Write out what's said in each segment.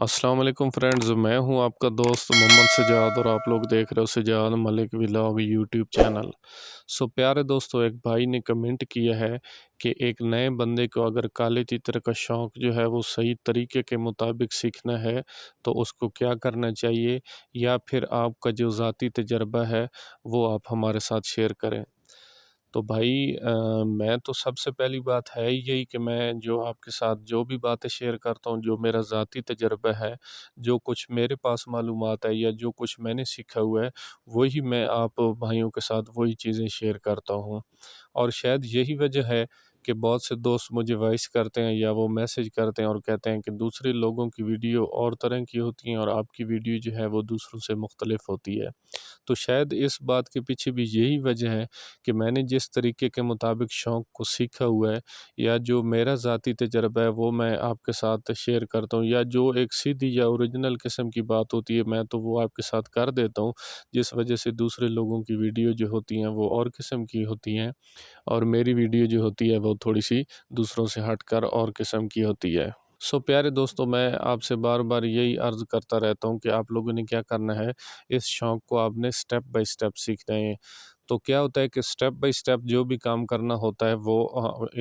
السلام علیکم فرینڈز، میں ہوں آپ کا دوست محمد سجاد اور آپ لوگ دیکھ رہے ہو سجاد ملک ولاگ یوٹیوب چینل۔ پیارے دوستو، ایک بھائی نے کمنٹ کیا ہے کہ ایک نئے بندے کو اگر کالے چتر کا شوق جو ہے وہ صحیح طریقے کے مطابق سیکھنا ہے تو اس کو کیا کرنا چاہیے، یا پھر آپ کا جو ذاتی تجربہ ہے وہ آپ ہمارے ساتھ شیئر کریں۔ تو بھائی میں تو سب سے پہلی بات ہے یہی کہ میں جو آپ کے ساتھ جو بھی باتیں شیئر کرتا ہوں، جو میرا ذاتی تجربہ ہے، جو کچھ میرے پاس معلومات ہے یا جو کچھ میں نے سیکھا ہوا ہے، وہی میں آپ بھائیوں کے ساتھ وہی چیزیں شیئر کرتا ہوں۔ اور شاید یہی وجہ ہے کہ بہت سے دوست مجھے وائس کرتے ہیں یا وہ میسج کرتے ہیں اور کہتے ہیں کہ دوسرے لوگوں کی ویڈیو اور طرح کی ہوتی ہیں اور آپ کی ویڈیو جو ہے وہ دوسروں سے مختلف ہوتی ہے۔ تو شاید اس بات کے پیچھے بھی یہی وجہ ہے کہ میں نے جس طریقے کے مطابق شوق کو سیکھا ہوا ہے یا جو میرا ذاتی تجربہ ہے وہ میں آپ کے ساتھ شیئر کرتا ہوں، یا جو ایک سیدھی یا اوریجنل قسم کی بات ہوتی ہے میں تو وہ آپ کے ساتھ کر دیتا ہوں، جس وجہ سے دوسرے لوگوں کی ویڈیو جو ہوتی ہیں وہ اور قسم کی ہوتی ہیں اور میری ویڈیو جو ہوتی ہے وہ تھوڑی سی دوسروں سے ہٹ کر اور قسم کی ہوتی ہے۔ پیارے دوستو، میں آپ سے بار بار یہی عرض کرتا رہتا ہوں کہ آپ لوگوں نے کیا کرنا ہے، اس شوق کو آپ نے سٹیپ بائی سٹیپ سیکھنا ہے۔ تو کیا ہوتا ہے کہ سٹیپ بائی سٹیپ جو بھی کام کرنا ہوتا ہے وہ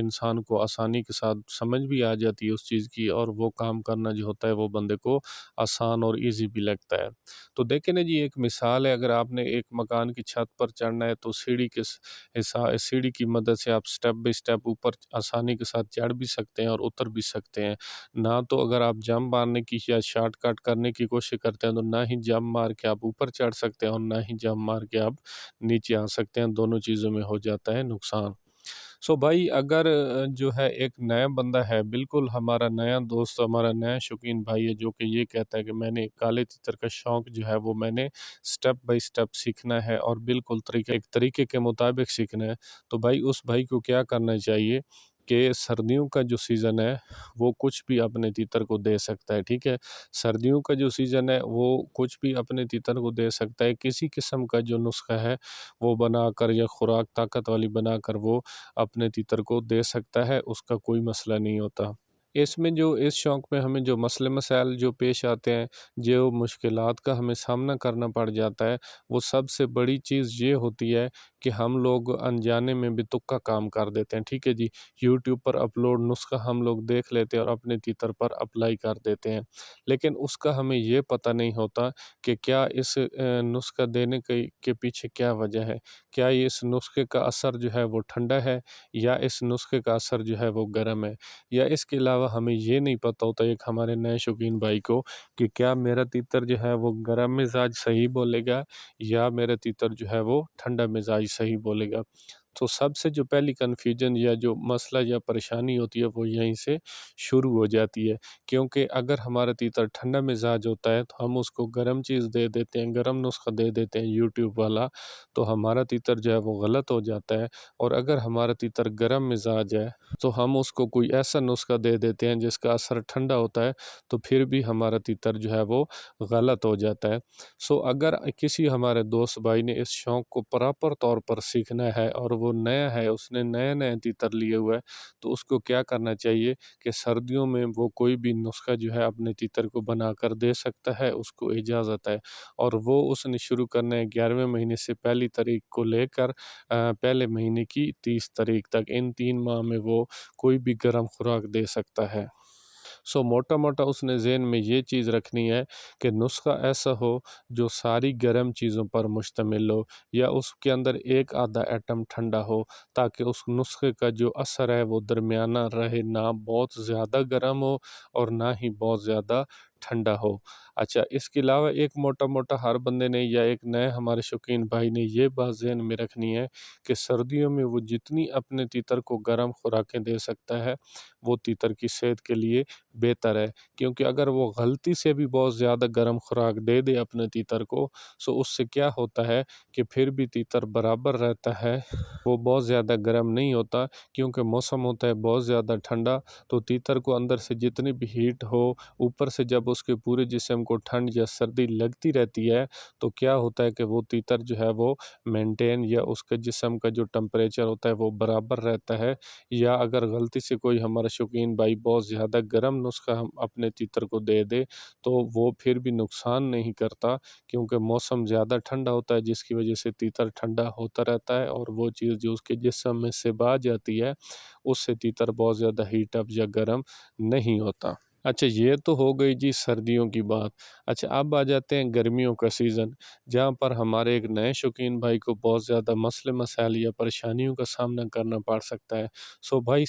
انسان کو آسانی کے ساتھ سمجھ بھی آ جاتی ہے اس چیز کی، اور وہ کام کرنا جو ہوتا ہے وہ بندے کو آسان اور ایزی بھی لگتا ہے۔ تو دیکھیں نا جی، ایک مثال ہے، اگر آپ نے ایک مکان کی چھت پر چڑھنا ہے تو سیڑھی کی مدد سے آپ سٹیپ بائی سٹیپ اوپر آسانی کے ساتھ چڑھ بھی سکتے ہیں اور اتر بھی سکتے ہیں۔ نہ تو اگر آپ جمپ مارنے کی یا شارٹ کٹ کرنے کی کوشش کرتے ہیں تو نہ ہی جمپ مار کے آپ اوپر چڑھ سکتے ہیں اور نہ ہی جمپ مار کے آپ نیچے آ سکتے ہیں، دونوں چیزوں میں ہو جاتا ہے نقصان۔ بھائی، اگر جو ہے ایک نیا بندہ ہے، بالکل ہمارا نیا دوست، ہمارا نیا شوقین بھائی ہے، جو کہ یہ کہتا ہے کہ میں نے کالے چتر کا شوق جو ہے وہ میں نے سٹیپ بائی سٹیپ سیکھنا ہے اور بالکل ایک طریقے کے مطابق سیکھنا ہے، تو بھائی اس بھائی کو کیا کرنا چاہیے کہ سردیوں کا جو سیزن ہے وہ کچھ بھی اپنے تیتر کو دے سکتا ہے، ٹھیک ہے۔ سردیوں کا جو سیزن ہے وہ کچھ بھی اپنے تیتر کو دے سکتا ہے، کسی قسم کا جو نسخہ ہے وہ بنا کر یا خوراک طاقت والی بنا کر وہ اپنے تیتر کو دے سکتا ہے، اس کا کوئی مسئلہ نہیں ہوتا۔ اس شوق میں ہمیں جو مسائل جو پیش آتے ہیں، جو مشکلات کا ہمیں سامنا کرنا پڑ جاتا ہے، وہ سب سے بڑی چیز یہ ہوتی ہے کہ ہم لوگ انجانے میں بھی تکا کام کر دیتے ہیں، ٹھیک ہے جی۔ یوٹیوب پر اپلوڈ نسخہ ہم لوگ دیکھ لیتے ہیں اور اپنے تیتر پر اپلائی کر دیتے ہیں، لیکن اس کا ہمیں یہ پتہ نہیں ہوتا کہ کیا اس نسخہ دینے کے پیچھے کیا وجہ ہے، کیا اس نسخے کا اثر جو ہے وہ ٹھنڈا ہے یا اس نسخے کا اثر جو ہے وہ گرم ہے، یا اس کے علاوہ ہمیں یہ نہیں پتہ ہوتا ایک ہمارے نئے شوقین بھائی کو کہ کیا میرا تیتر جو ہے وہ گرم مزاج صحیح بولے گا یا میرا تیتر جو ہے وہ ٹھنڈا مزاج صحیح بولے گا۔ تو سب سے جو پہلی کنفیوژن یا جو مسئلہ یا پریشانی ہوتی ہے وہ یہیں سے شروع ہو جاتی ہے، کیونکہ اگر ہمارا تیتر ٹھنڈا مزاج ہوتا ہے تو ہم اس کو گرم چیز دے دیتے ہیں، گرم نسخہ دے دیتے ہیں یوٹیوب والا، تو ہمارا تیتر جو ہے وہ غلط ہو جاتا ہے۔ اور اگر ہمارا تیتر گرم مزاج ہے تو ہم اس کو کوئی ایسا نسخہ دے دیتے ہیں جس کا اثر ٹھنڈا ہوتا ہے، تو پھر بھی ہمارا تیتر جو ہے وہ غلط ہو جاتا ہے۔ اگر کسی ہمارے دوست بھائی نے اس شوق کو پراپر طور پر سیکھنا ہے اور وہ نیا ہے، اس نے نئے تیتر لیے ہوئے ہے، تو اس کو کیا کرنا چاہیے کہ سردیوں میں وہ کوئی بھی نسخہ جو ہے اپنے تیتر کو بنا کر دے سکتا ہے، اس کو اجازت ہے، اور وہ اس نے شروع کرنا ہے 11ویں مہینے سے پہلی تاریخ کو لے کر پہلے مہینے کی 30 تاریخ تک، ان 3 ماہ میں وہ کوئی بھی گرم خوراک دے سکتا ہے۔ موٹا موٹا اس نے ذہن میں یہ چیز رکھنی ہے کہ نسخہ ایسا ہو جو ساری گرم چیزوں پر مشتمل ہو، یا اس کے اندر ایک آدھا ایٹم ٹھنڈا ہو، تاکہ اس نسخے کا جو اثر ہے وہ درمیانہ رہے، نہ بہت زیادہ گرم ہو اور نہ ہی بہت زیادہ ٹھنڈا ہو۔ اچھا، اس کے علاوہ ایک موٹا موٹا ہر بندے نے یا ایک نئے ہمارے شوقین بھائی نے یہ بات ذہن میں رکھنی ہے کہ سردیوں میں وہ جتنی اپنے تیتر کو گرم خوراکیں دے سکتا ہے وہ تیتر کی صحت کے لیے بہتر ہے، کیونکہ اگر وہ غلطی سے بھی بہت زیادہ گرم خوراک دے دے اپنے تیتر کو، اس سے کیا ہوتا ہے کہ پھر بھی تیتر برابر رہتا ہے، وہ بہت زیادہ گرم نہیں ہوتا، کیونکہ موسم ہوتا ہے بہت زیادہ ٹھنڈا، تو تیتر کو اندر سے جتنی بھی ہیٹ ہو، اوپر سے جب اس کے پورے جسم کو ٹھنڈ یا سردی لگتی رہتی ہے تو کیا ہوتا ہے کہ وہ تیتر جو ہے وہ مینٹین یا اس کے جسم کا جو ٹمپریچر ہوتا ہے وہ برابر رہتا ہے، یا اگر غلطی سے کوئی ہمارا شوقین بھائی بہت زیادہ گرم نسخہ ہم اپنے تیتر کو دے دے تو وہ پھر بھی نقصان نہیں کرتا، کیونکہ موسم زیادہ ٹھنڈا ہوتا ہے جس کی وجہ سے تیتر ٹھنڈا ہوتا رہتا ہے، اور وہ چیز جو اس کے جسم میں سے باہر جاتی ہے اس سے تیتر بہت زیادہ ہیٹ اپ یا گرم نہیں ہوتا۔ اچھا، یہ تو ہو گئی جی سردیوں کی بات۔ اچھا، اب آ جاتے ہیں گرمیوں کا سیزن، جہاں پر ہمارے ایک نئے شوقین بھائی کو بہت زیادہ مسئلے مسائل یا پریشانیوں کا سامنا کرنا پڑ سکتا ہے۔ سو بھائی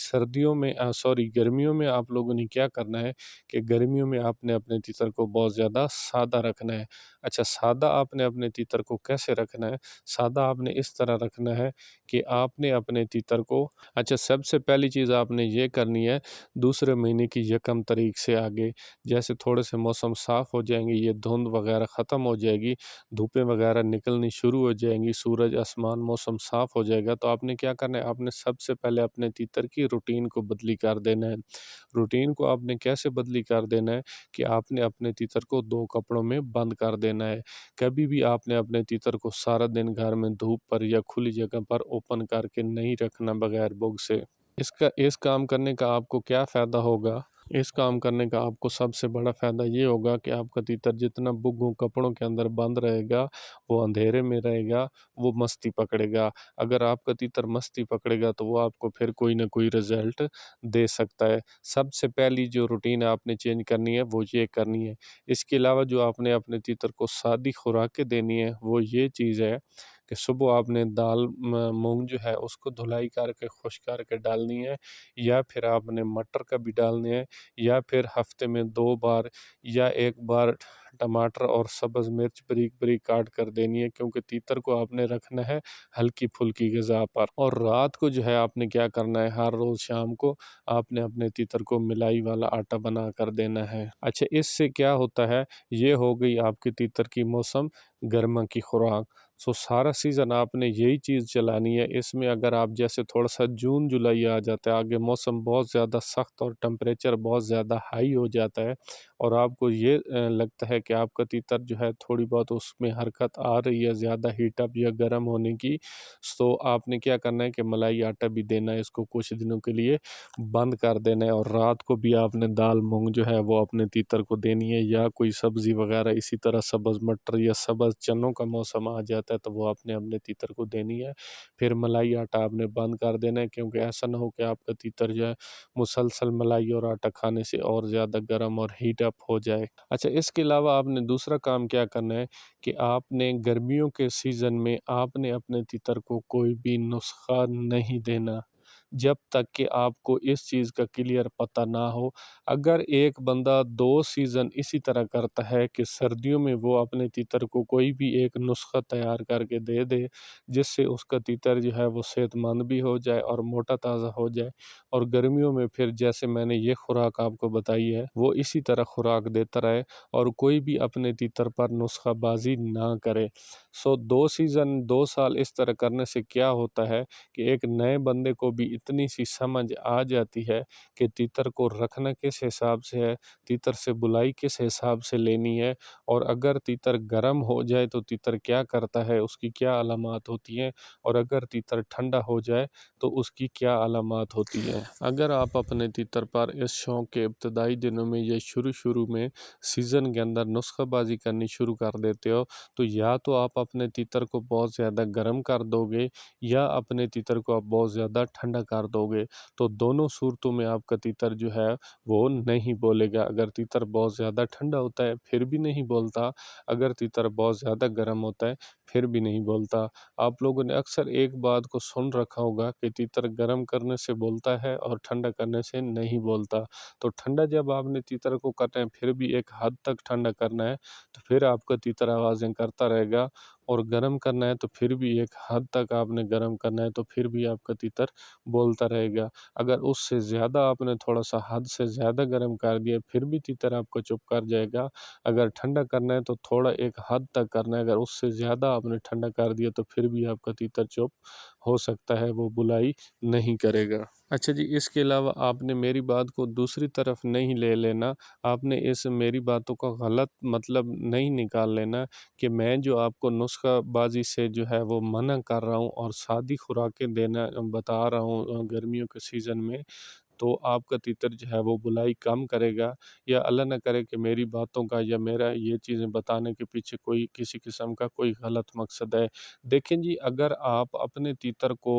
گرمیوں میں آپ لوگوں نے کیا کرنا ہے کہ گرمیوں میں آپ نے اپنے تیتر کو بہت زیادہ سادہ رکھنا ہے۔ اچھا، سادہ آپ نے اپنے تیتر کو کیسے رکھنا ہے؟ سادہ آپ نے اس طرح رکھنا ہے کہ آپ نے اپنے تیتر کو سب سے پہلی چیز آپ نے یہ کرنی ہے، دوسرے مہینے کی 1 سے آگے جیسے تھوڑے سے موسم صاف ہو جائیں گے، یہ دھند وغیرہ ختم ہو جائے گی، دھوپیں وغیرہ نکلنی شروع ہو جائیں گی، سورج آسمان موسم صاف ہو جائے گا، تو آپ نے کیا کرنا ہے؟ آپ نے سب سے پہلے اپنے تیتر کی روٹین کو بدلی کر دینا ہے۔ روٹین کو آپ نے کیسے بدلی کر دینا ہے کہ آپ نے اپنے تیتر کو 2 کپڑوں میں بند کر دینا ہے۔ کبھی بھی آپ نے اپنے تیتر کو سارا دن گھر میں دھوپ پر یا کھلی جگہ پر اوپن کر کے نہیں رکھنا بغیر بگ سے۔ اس کام کرنے کا آپ کو کیا فائدہ ہوگا؟ اس کام کرنے کا آپ کو سب سے بڑا فائدہ یہ ہوگا کہ آپ کا تیتر جتنا بگوں کپڑوں کے اندر بند رہے گا، وہ اندھیرے میں رہے گا، وہ مستی پکڑے گا۔ اگر آپ کا تیتر مستی پکڑے گا تو وہ آپ کو پھر کوئی نہ کوئی رزلٹ دے سکتا ہے۔ سب سے پہلی جو روٹین آپ نے چینج کرنی ہے وہ یہ کرنی ہے۔ اس کے علاوہ جو آپ نے اپنے تیتر کو سادی خوراکیں دینی ہے وہ یہ چیز ہے کہ صبح آپ نے دال مونگ جو ہے اس کو دھلائی کر کے خشک کر کے ڈالنی ہے، یا پھر آپ نے مٹر کا بھی ڈالنی ہے، یا پھر ہفتے میں 2 بار یا 1 بار ٹماٹر اور سبز مرچ بریک بریک کاٹ کر دینی ہے، کیونکہ تیتر کو آپ نے رکھنا ہے ہلکی پھلکی غذا پر۔ اور رات کو جو ہے آپ نے کیا کرنا ہے، ہر روز شام کو آپ نے اپنے تیتر کو ملائی والا آٹا بنا کر دینا ہے۔ اچھا، اس سے کیا ہوتا ہے، یہ ہو گئی آپ کے تیتر کی موسم گرما کی خوراک۔ سارا سیزن آپ نے یہی چیز چلانی ہے۔ اس میں اگر آپ جیسے تھوڑا سا جون جولائی آ جاتا ہے، آگے موسم بہت زیادہ سخت اور ٹمپریچر بہت زیادہ ہائی ہو جاتا ہے، اور آپ کو یہ لگتا ہے کہ آپ کا تیتر جو ہے تھوڑی بہت اس میں حرکت آ رہی ہے زیادہ ہیٹ اپ یا گرم ہونے کی، تو آپ نے کیا کرنا ہے کہ ملائی آٹا بھی دینا ہے، اس کو کچھ دنوں کے لیے بند کر دینا ہے، اور رات کو بھی آپ نے دال مونگ جو ہے وہ اپنے تیتر کو دینی ہے، یا کوئی سبزی وغیرہ اسی طرح سبز مٹر یا سبز چنوں کا موسم آ جاتا ہے تو وہ آپ نے اپنے تیتر کو دینی ہے۔ پھر ملائی آٹا آپ نے بند کر دینا ہے، کیونکہ ایسا نہ ہو کہ آپ کا تیتر جو ہے مسلسل ملائی اور آٹا کھانے سے اور زیادہ گرم اور ہیٹ اپ ہو جائے۔ اچھا، اس کے علاوہ آپ نے دوسرا کام کیا کرنا ہے کہ آپ نے گرمیوں کے سیزن میں آپ نے اپنے تیتر کو کوئی بھی نسخہ نہیں دینا جب تک کہ آپ کو اس چیز کا کلیئر پتہ نہ ہو۔ اگر ایک بندہ 2 سیزن اسی طرح کرتا ہے کہ سردیوں میں وہ اپنے تیتر کو کوئی بھی ایک نسخہ تیار کر کے دے دے جس سے اس کا تیتر جو ہے وہ صحت مند بھی ہو جائے اور موٹا تازہ ہو جائے، اور گرمیوں میں پھر جیسے میں نے یہ خوراک آپ کو بتائی ہے وہ اسی طرح خوراک دیتا رہے، اور کوئی بھی اپنے تیتر پر نسخہ بازی نہ کرے۔ 2 سیزن 2 سال اس طرح کرنے سے کیا ہوتا ہے کہ ایک نئے بندے کو بھی اتنی سی سمجھ آ جاتی ہے کہ تیتر کو رکھنا کس حساب سے ہے، تیتر سے بلائی کس حساب سے لینی ہے، اور اگر تیتر گرم ہو جائے تو تیتر کیا کرتا ہے، اس کی کیا علامات ہوتی ہیں، اور اگر تیتر ٹھنڈا ہو جائے تو اس کی کیا علامات ہوتی ہیں۔ اگر آپ اپنے تیتر پر اس شوق کے ابتدائی دنوں میں یا شروع میں سیزن کے اندر نسخہ بازی کرنی شروع کر دیتے ہو تو یا تو آپ اپنے تیتر کو بہت زیادہ گرم کر دو گے، یا اپنے تیتر کو آپ بہت زیادہ ٹھنڈا کر دو گے، تو دونوں صورتوں میں آپ کا تیتر جو ہے وہ نہیں بولے گا۔ اگر تیتر بہت زیادہ ٹھنڈا ہوتا ہے پھر بھی نہیں بولتا، اگر تیتر بہت زیادہ گرم ہوتا ہے پھر بھی نہیں بولتا۔ آپ لوگوں نے اکثر ایک بات کو سن رکھا ہوگا کہ تیتر گرم کرنے سے بولتا ہے اور ٹھنڈا کرنے سے نہیں بولتا، تو ٹھنڈا جب آپ نے تیتر کو کرنا ہے پھر بھی ایک حد تک ٹھنڈا کرنا ہے تو پھر آپ کا تیتر آوازیں کرتا رہے گا، اور گرم کرنا ہے تو پھر بھی ایک حد تک آپ نے گرم کرنا ہے تو پھر بھی آپ کا تیتر بولتا رہے گا۔ اگر اس سے زیادہ آپ نے تھوڑا سا حد سے زیادہ گرم کر دیا پھر بھی تیتر آپ کو چپ کر جائے گا۔ اگر ٹھنڈا کرنا ہے تو تھوڑا ایک حد تک کرنا ہے، اگر اس سے زیادہ آپ نے ٹھنڈا کر دیا تو پھر بھی آپ کا تیتر چپ ہو سکتا ہے وہ برائی نہیں کرے گا۔ اچھا جی، اس کے علاوہ آپ نے میری بات کو دوسری طرف نہیں لے لینا، آپ نے اس میری باتوں کا غلط مطلب نہیں نکال لینا کہ میں جو آپ کو نسخہ بازی سے جو ہے وہ منع کر رہا ہوں اور سادی خوراکیں دینا بتا رہا ہوں گرمیوں کے سیزن میں، تو آپ کا تیتر جو ہے وہ بلائی کم کرے گا، یا اللہ نہ کرے کہ میری باتوں کا یا میرا یہ چیزیں بتانے کے پیچھے کوئی کسی قسم کا کوئی غلط مقصد ہے۔ دیکھیں جی، اگر آپ اپنے تیتر کو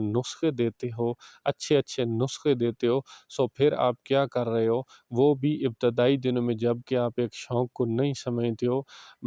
نسخے دیتے ہو، اچھے اچھے نسخے دیتے ہو، سو پھر آپ کیا کر رہے ہو، وہ بھی ابتدائی دنوں میں جب کہ آپ ایک شوق کو نہیں سمجھتے ہو۔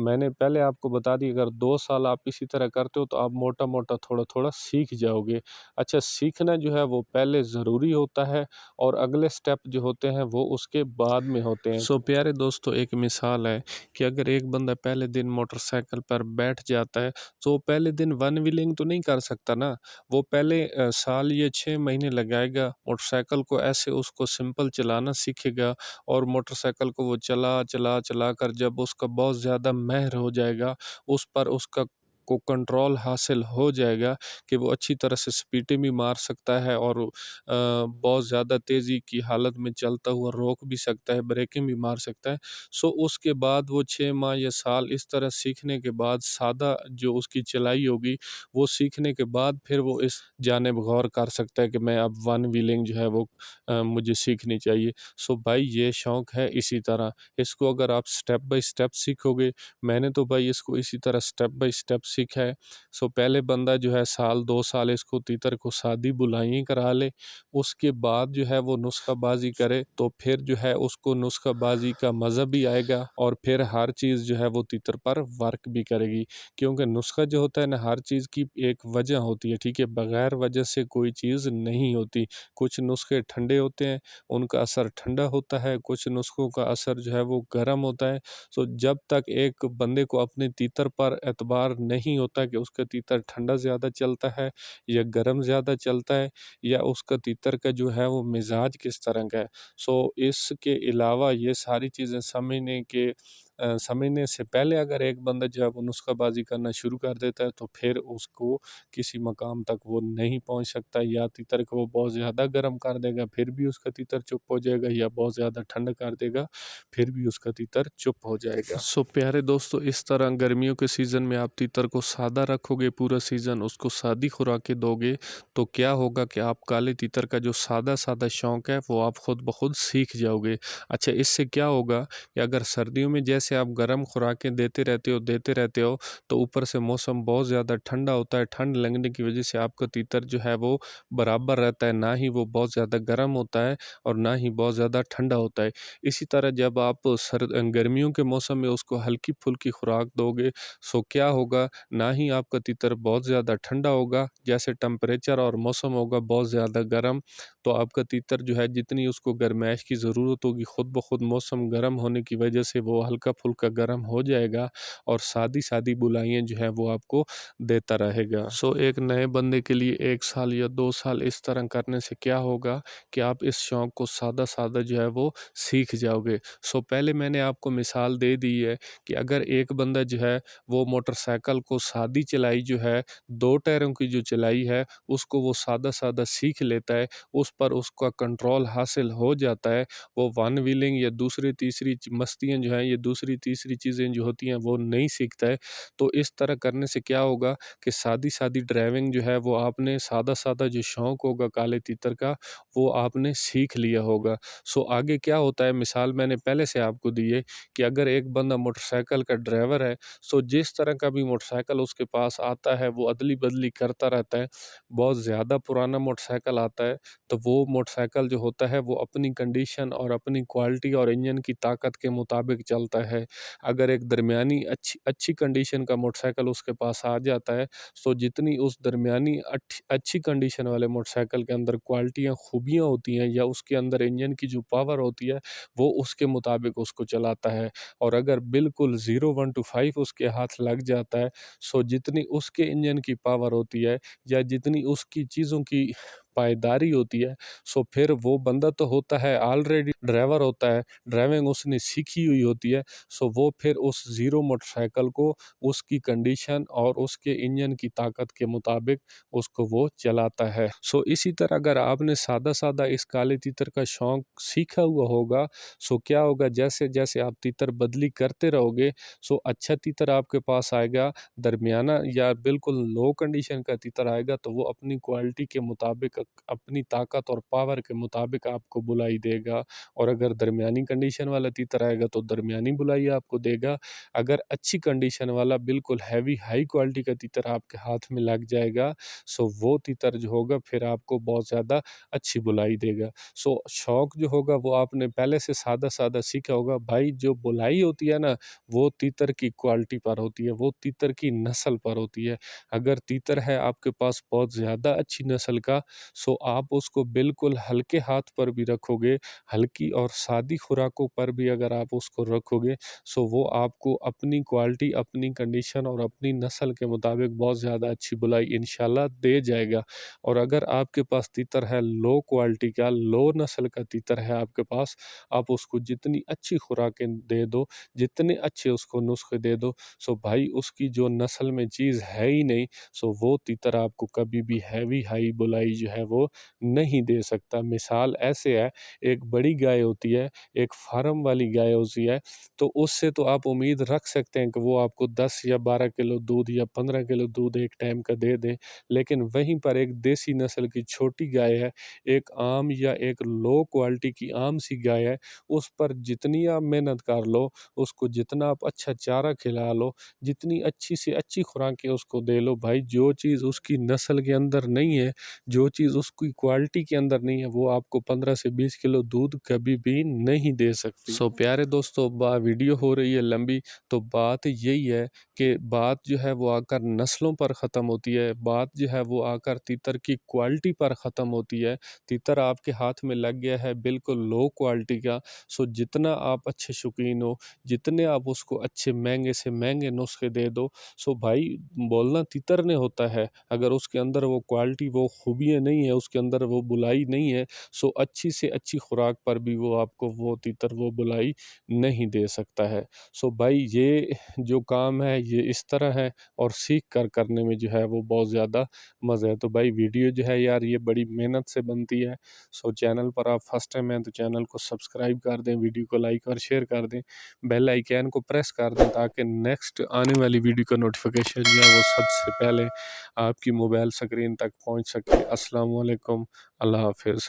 میں نے پہلے آپ کو بتا دی، اگر 2 سال آپ اسی طرح کرتے ہو تو آپ موٹا موٹا تھوڑا تھوڑا سیکھ جاؤ گے۔ اچھا، سیکھنا جو ہے وہ پہلے ضروری ہوتا ہے اور اگلے سٹیپ جو ہوتے ہیں وہ اس کے بعد میں ہوتے ہیں۔ سو پیارے دوستو، ایک مثال ہے کہ اگر ایک بندہ پہلے دن موٹر سائیکل پر بیٹھ جاتا ہے تو وہ پہلے دن ون ویلنگ تو نہیں کر سکتا نا، وہ پہلے سال یا 6 مہینے لگائے گا موٹر سائیکل کو، ایسے اس کو سمپل چلانا سیکھے گا، اور موٹر سائیکل کو وہ چلا چلا چلا کر جب اس کا بہت زیادہ مہر ہو جائے گا، اس پر اس کا کو کنٹرول حاصل ہو جائے گا کہ وہ اچھی طرح سے سپیڈیں بھی مار سکتا ہے اور بہت زیادہ تیزی کی حالت میں چلتا ہوا روک بھی سکتا ہے، بریکنگ بھی مار سکتا ہے، سو اس کے بعد وہ 6 ماہ یا سال اس طرح سیکھنے کے بعد سادہ جو اس کی چلائی ہوگی، وہ سیکھنے کے بعد پھر وہ اس جانب غور کر سکتا ہے کہ میں اب ون ویلنگ جو ہے وہ مجھے سیکھنی چاہیے۔ سو بھائی، یہ شوق ہے اسی طرح، اس کو اگر آپ سٹیپ بائی سٹیپ سیکھو گے، میں نے تو بھائی اس کو اسی طرح سٹیپ بائی سٹیپ سیکھا ہے۔ سو پہلے بندہ جو ہے 1 2 سال اس کو تیتر کو سادی بلائیں کرا لے، اس کے بعد جو ہے وہ نسخہ بازی کرے، تو پھر جو ہے اس کو نسخہ بازی کا مزہ بھی آئے گا اور پھر ہر چیز جو ہے وہ تیتر پر ورک بھی کرے گی، کیونکہ نسخہ جو ہوتا ہے نا، ہر چیز کی ایک وجہ ہوتی ہے، ٹھیک ہے، بغیر وجہ سے کوئی چیز نہیں ہوتی۔ کچھ نسخے ٹھنڈے ہوتے ہیں، ان کا اثر ٹھنڈا ہوتا ہے، کچھ نسخوں کا اثر جو ہے وہ گرم ہوتا ہے۔ سو جب تک ایک بندے کو اپنے تیتر پر اعتبار نہیں ہوتا کہ اس کا تیتر ٹھنڈا زیادہ چلتا ہے یا گرم زیادہ چلتا ہے، یا اس کا تیتر کا جو ہے وہ مزاج کس طرح کا ہے، سو اس کے علاوہ یہ ساری چیزیں سمجھنے سے پہلے اگر ایک بندہ جو ہے وہ نسخہ بازی کرنا شروع کر دیتا ہے تو پھر اس کو کسی مقام تک وہ نہیں پہنچ سکتا، یا تیتر کو وہ بہت زیادہ گرم کر دے گا پھر بھی اس کا تیتر چپ ہو جائے گا، یا بہت زیادہ ٹھنڈا کر دے گا پھر بھی اس کا تیتر چپ ہو جائے گا۔ سو پیارے دوستو، اس طرح گرمیوں کے سیزن میں آپ تیتر کو سادہ رکھو گے، پورا سیزن اس کو سادی خوراکیں دو گے، تو کیا ہوگا کہ آپ کالے تیتر کا جو سادہ سادہ شوق ہے وہ آپ خود بخود سیکھ جاؤ گے۔ اچھا، اس سے کیا ہوگا کہ اگر سردیوں میں جیسے آپ گرم خوراکیں دیتے رہتے ہو تو اوپر سے موسم بہت زیادہ ٹھنڈا ہوتا ہے، ٹھنڈ لگنے کی وجہ سے آپ کا تیتر جو ہے وہ برابر رہتا ہے، نہ ہی وہ بہت زیادہ گرم ہوتا ہے اور نہ ہی بہت زیادہ ٹھنڈا ہوتا ہے۔ اسی طرح جب آپ گرمیوں کے موسم میں اس کو ہلکی پھلکی خوراک دو گے، سو کیا ہوگا، نہ ہی آپ کا تیتر بہت زیادہ ٹھنڈا ہوگا، جیسے ٹمپریچر اور موسم ہوگا بہت زیادہ گرم، تو آپ کا تیتر جو ہے جتنی اس کو گرمائش کی ضرورت ہوگی، خود بخود موسم گرم ہونے کی وجہ سے وہ ہلکا پھلکا گرم ہو جائے گا اور سادی سادی بلائیں جو ہے وہ آپ کو دیتا رہے گا۔ سو ایک نئے بندے کے لیے 1 سال یا 2 سال اس طرح کرنے سے کیا ہوگا کہ آپ اس شوق کو سادہ سادہ جو ہے وہ سیکھ جاؤ گے۔ سو پہلے میں نے آپ کو مثال دے دی ہے کہ اگر ایک بندہ جو ہے وہ موٹر سائیکل کو سادی چلائی جو ہے، 2 ٹائروں کی جو چلائی ہے، اس کو وہ سادہ سادہ سیکھ لیتا ہے، اس پر اس کا کنٹرول حاصل ہو جاتا ہے، وہ ون ویلنگ یا دوسری تیسری مستیاں جو ہیں، یہ دوسری تیسری چیزیں جو ہوتی ہیں وہ نہیں سیکھتا ہے، تو اس طرح کرنے سے کیا ہوگا کہ سادی سادی ڈرائیونگ جو ہے وہ آپ نے سادہ سادہ جو شوق ہوگا کالے تیتر کا، وہ آپ نے سیکھ لیا ہوگا۔ سو آگے کیا ہوتا ہے، مثال میں نے پہلے سے آپ کو دی ہے کہ اگر ایک بندہ موٹر سائیکل کا ڈرائیور ہے، سو جس طرح کا بھی موٹر سائیکل اس کے پاس آتا ہے وہ ادلی بدلی کرتا رہتا ہے، بہت زیادہ پرانا موٹر سائیکل آتا ہے تو وہ موٹر سائیکل جو ہوتا ہے وہ اپنی کنڈیشن اور اپنی کوالٹی اور انجن کی طاقت کے مطابق چلتا ہے۔ اگر ایک درمیانی اچھی کنڈیشن کا موٹر سائیکل اس کے پاس آ جاتا ہے، سو جتنی اس درمیانی اچھی کنڈیشن والے موٹر سائیکل کے اندر کوالٹیاں خوبیاں ہوتی ہیں یا اس کے اندر انجن کی جو پاور ہوتی ہے وہ اس کے مطابق اس کو چلاتا ہے، اور اگر بالکل 0 1 to 5 اس کے ہاتھ لگ جاتا ہے، سو جتنی اس کے انجن کی پاور ہوتی ہے یا جتنی اس کی چیزوں کی پائیداری ہوتی ہے سو پھر وہ بندہ تو ہوتا ہے آلریڈی ڈرائیور ہوتا ہے، ڈرائیونگ اس نے سیکھی ہوئی ہوتی ہے، سو وہ پھر اس زیرو موٹر سائیکل کو اس کی کنڈیشن اور اس کے انجن کی طاقت کے مطابق اس کو وہ چلاتا ہے۔ سو اسی طرح اگر آپ نے سادہ سادہ اس کالے تیتر کا شوق سیکھا ہوا ہوگا سو کیا ہوگا، جیسے جیسے آپ تیتر بدلی کرتے رہو گے سو اچھا تیتر آپ کے پاس آئے گا، درمیانہ یا بالکل لو کنڈیشن کا تیتر آئے گا تو وہ اپنی کوالٹی کے مطابق اپنی طاقت اور پاور کے مطابق آپ کو بلائی دے گا، اور اگر درمیانی کنڈیشن والا تیتر آئے گا تو درمیانی بلائی آپ کو دے گا۔ اگر اچھی کنڈیشن والا بالکل ہیوی ہائی کوالٹی کا تیتر آپ کے ہاتھ میں لگ جائے گا سو وہ تیتر جو ہوگا پھر آپ کو بہت زیادہ اچھی بلائی دے گا۔ سو شوق جو ہوگا وہ آپ نے پہلے سے سادہ سادہ سیکھا ہوگا بھائی، جو بلائی ہوتی ہے نا وہ تیتر کی کوالٹی پر ہوتی ہے، وہ تیتر کی نسل پر ہوتی ہے۔ اگر تیتر ہے آپ کے پاس بہت زیادہ اچھی نسل کا سو آپ اس کو بالکل ہلکے ہاتھ پر بھی رکھو گے، ہلکی اور سادی خوراکوں پر بھی اگر آپ اس کو رکھو گے سو وہ آپ کو اپنی کوالٹی، اپنی کنڈیشن اور اپنی نسل کے مطابق بہت زیادہ اچھی بلائی انشاءاللہ دے جائے گا۔ اور اگر آپ کے پاس تیتر ہے لو کوالٹی کا، لو نسل کا تیتر ہے آپ کے پاس، آپ اس کو جتنی اچھی خوراکیں دے دو، جتنے اچھے اس کو نسخے دے دو سو بھائی اس کی جو نسل میں چیز ہے ہی نہیں سو وہ تیتر آپ کو کبھی بھی ہیوی ہائی بلائی جو ہے وہ نہیں دے سکتا۔ مثال ایسے ہے، ایک بڑی گائے ہوتی ہے، ایک فارم والی گائے ہوتی ہے، تو اس سے تو آپ امید رکھ سکتے ہیں کہ وہ آپ کو 10 یا 12 کلو دودھ یا 15 کلو دودھ ایک ٹائم کا دے دیں، لیکن وہیں پر ایک دیسی نسل کی چھوٹی گائے ہے، ایک عام یا ایک لو کوالٹی کی عام سی گائے ہے، اس پر جتنی آپ محنت کر لو، اس کو جتنا آپ اچھا چارہ کھلا لو، جتنی اچھی سے اچھی خوراکیں اس کو دے لو، بھائی جو چیز اس کی نسل کے اندر نہیں ہے، جو چیز اس کی کوالٹی کے اندر نہیں ہے وہ آپ کو 15 سے 20 کلو دودھ کبھی بھی نہیں دے سکتی۔ سو پیارے دوستو، ویڈیو ہو رہی ہے لمبی، تو بات یہی ہے کہ بات جو ہے وہ آ کر نسلوں پر ختم ہوتی ہے، بات جو ہے وہ آ کر تیتر کی کوالٹی پر ختم ہوتی ہے۔ تیتر آپ کے ہاتھ میں لگ گیا ہے بالکل لو کوالٹی کا، سو جتنا آپ اچھے شوقین ہو، جتنے آپ اس کو اچھے مہنگے سے مہنگے نسخے دے دو سو بھائی بولنا تیتر نے ہوتا ہے، اگر اس کے اندر وہ کوالٹی، وہ خوبیاں نہیں ہے، اس کے اندر وہ بلائی نہیں ہے سو اچھی سے اچھی خوراک پر بھی وہ آپ کو وہ تیتر وہ بلائی نہیں دے سکتا ہے۔ سو بھائی یہ جو کام ہے یہ اس طرح ہے، اور سیکھ کر کرنے میں جو ہے وہ بہت زیادہ مزہ ہے۔ تو بھائی ویڈیو جو ہے یار یہ بڑی محنت سے بنتی ہے، سو چینل پر آپ فرسٹ ٹائم ہیں تو چینل کو سبسکرائب کر دیں، ویڈیو کو لائک اور شیئر کر دیں، بیل آئیکن کو پریس کر دیں تاکہ نیکسٹ آنے والی ویڈیو کا نوٹیفیکیشن جو ہے وہ سب سے پہلے آپ کی موبائل سکرین تک پہنچ سکے۔ السلام علیکم، اللہ حافظ۔